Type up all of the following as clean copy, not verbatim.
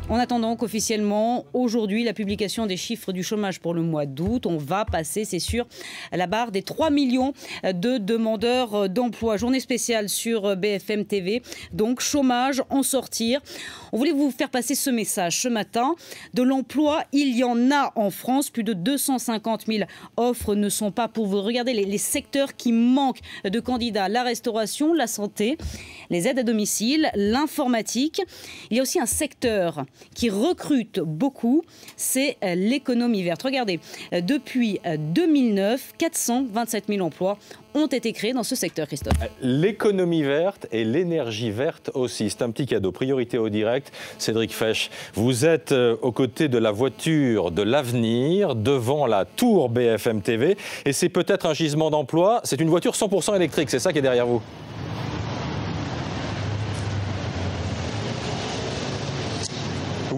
En attendant qu'officiellement, aujourd'hui, la publication des chiffres du chômage pour le mois d'août, on va passer, c'est sûr, à la barre des 3 millions de demandeurs d'emploi. Journée spéciale sur BFM TV, donc chômage, en sortir. On voulait vous faire passer ce message ce matin. De l'emploi, il y en a en France. Plus de 250 000 offres ne sont pas pour vous. Regardez les secteurs qui manquent de candidats. La restauration, la santé, les aides à domicile, l'informatique. Il y a aussi un secteur qui recrute beaucoup, c'est l'économie verte. Regardez, depuis 2009, 427 000 emplois ont été créés dans ce secteur, Christophe. L'économie verte et l'énergie verte aussi. C'est un petit cadeau. Priorité au direct. Cédric Fesch, vous êtes aux côtés de la voiture de l'avenir, devant la tour BFM TV. Et c'est peut-être un gisement d'emploi. C'est une voiture 100% électrique. C'est ça qui est derrière vous.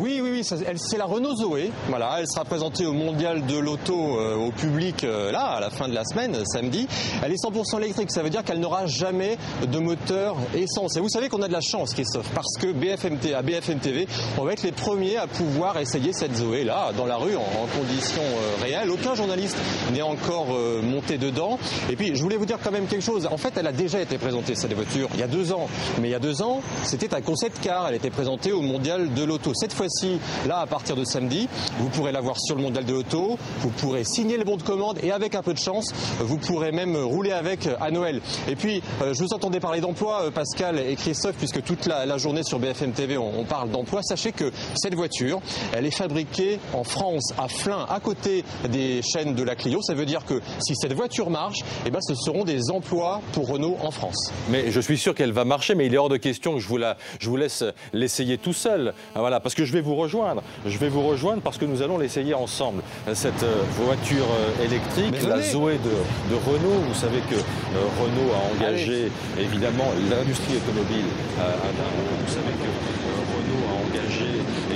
Oui, c'est la Renault Zoé. Voilà, elle sera présentée au Mondial de l'Auto au public là à la fin de la semaine, samedi. Elle est 100% électrique, ça veut dire qu'elle n'aura jamais de moteur essence. Et vous savez qu'on a de la chance, Christophe, parce que à BFM TV, on va être les premiers à pouvoir essayer cette Zoé là dans la rue en conditions réelles. Aucun journaliste n'est encore monté dedans. Et puis je voulais vous dire quand même quelque chose. En fait, elle a déjà été présentée cette voiture il y a 2 ans. Mais il y a 2 ans, c'était un concept car elle était présentée au Mondial de l'Auto. Cette fois-ci, là, à partir de samedi, vous pourrez la voir sur le Mondial de l'Auto, vous pourrez signer le bon de commande et avec un peu de chance, vous pourrez même rouler avec à Noël. Et puis, je vous entendais parler d'emploi, Pascal et Christophe, puisque toute la journée sur BFM TV, on parle d'emploi. Sachez que cette voiture, elle est fabriquée en France, à Flins, à côté des chaînes de la Clio. Ça veut dire que si cette voiture marche, eh ben, ce seront des emplois pour Renault en France. Mais je suis sûr qu'elle va marcher, mais il est hors de question que je vous laisse l'essayer tout seul. Voilà, parce que je vais vous rejoindre. Je vais vous rejoindre parce que nous allons l'essayer ensemble. Cette voiture électrique, la Zoé de Renault. Vous savez que Renault a engagé évidemment l'industrie automobile. Vous savez que Renault a engagé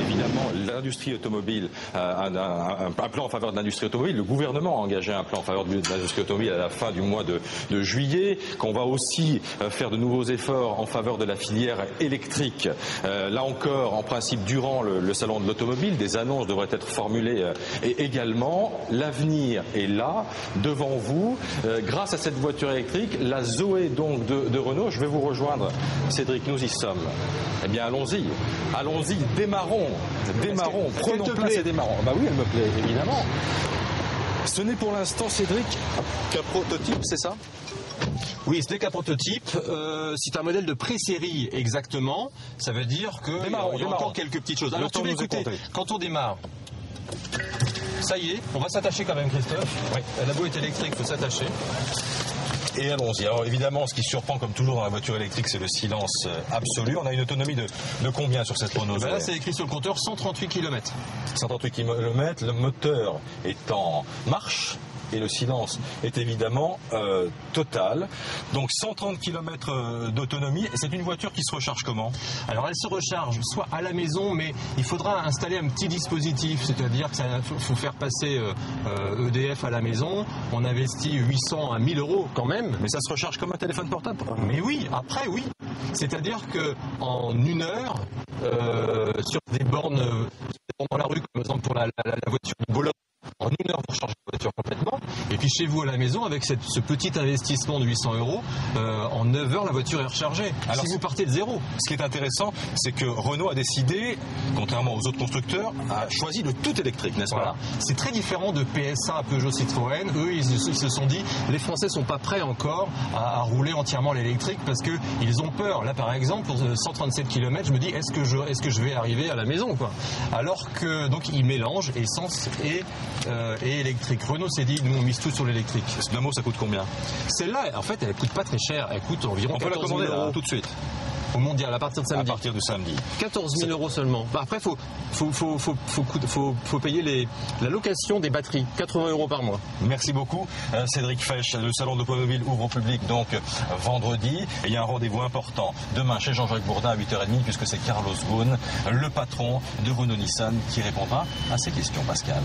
évidemment l'industrie automobile, un plan en faveur de l'industrie automobile. Le gouvernement a engagé un plan en faveur de l'industrie automobile à la fin du mois de juillet, qu'on va aussi faire de nouveaux efforts en faveur de la filière électrique. Là encore, en principe, durant le salon de l'automobile, des annonces devraient être formulées et également. L'avenir est là, devant vous, grâce à cette voiture électrique, la Zoé donc de Renault. Je vais vous rejoindre, Cédric, nous y sommes. Eh bien, allons-y, démarrons, prenons place et démarrons. Bah oui, elle me plaît, évidemment. Ce n'est pour l'instant, Cédric, qu'un prototype, c'est ça ? Oui, ce n'est qu'un prototype. C'est un modèle de pré-série exactement. Ça veut dire qu'il y a encore quelques petites choses. Alors, tu vas écouter, quand on démarre, ça y est, on va s'attacher quand même, Christophe. Oui. La boîte électrique, il faut s'attacher. Et allons-y. Alors évidemment, ce qui surprend comme toujours dans la voiture électrique, c'est le silence absolu. On a une autonomie de combien sur cette Renault Zoé ? Là, c'est écrit sur le compteur 138 km. 138 km, le moteur est en marche. Et le silence est évidemment total. Donc 130 km d'autonomie. C'est une voiture qui se recharge comment ? Alors elle se recharge soit à la maison, mais il faudra installer un petit dispositif. C'est-à-dire qu'il faut faire passer EDF à la maison. On investit 800 à 1000 euros quand même. Mais ça se recharge comme un téléphone portable ? Mais oui, après oui. C'est-à-dire qu'en 1 heure, sur des bornes dans la rue, comme par exemple pour la voiture de Bologne, en 1 heure, vous rechargez la voiture complètement. Et puis chez vous à la maison, avec ce petit investissement de 800 euros, en 9 heures, la voiture est rechargée. Alors, si vous partez de zéro. Ce qui est intéressant, c'est que Renault a décidé, contrairement aux autres constructeurs, a choisi le tout électrique, n'est-ce pas ? C'est très différent de PSA, Peugeot, Citroën. Eux, ils se sont dit, les Français sont pas prêts encore à rouler entièrement l'électrique parce qu'ils ont peur. Là, par exemple, pour 137 km, je me dis, est-ce que je vais arriver à la maison, quoi ? Alors que, donc, ils mélangent essence et électrique. Renault s'est dit, nous on mise tout sur l'électrique. Ce Blamo, ça coûte combien ? Celle-là, en fait, elle coûte pas très cher. Elle coûte environ 14 000 euros tout de suite. Au Mondial, à partir de samedi. À partir de samedi. 14 000 euros seulement. Bah après, faut payer la location des batteries. 80 euros par mois. Merci beaucoup, Cédric Fesch. Le salon de l'automobile ouvre au public donc vendredi. Et il y a un rendez-vous important demain chez Jean-Jacques Bourdin à 8h30 puisque c'est Carlos Ghosn, le patron de Renault Nissan, qui répondra à ces questions, Pascal.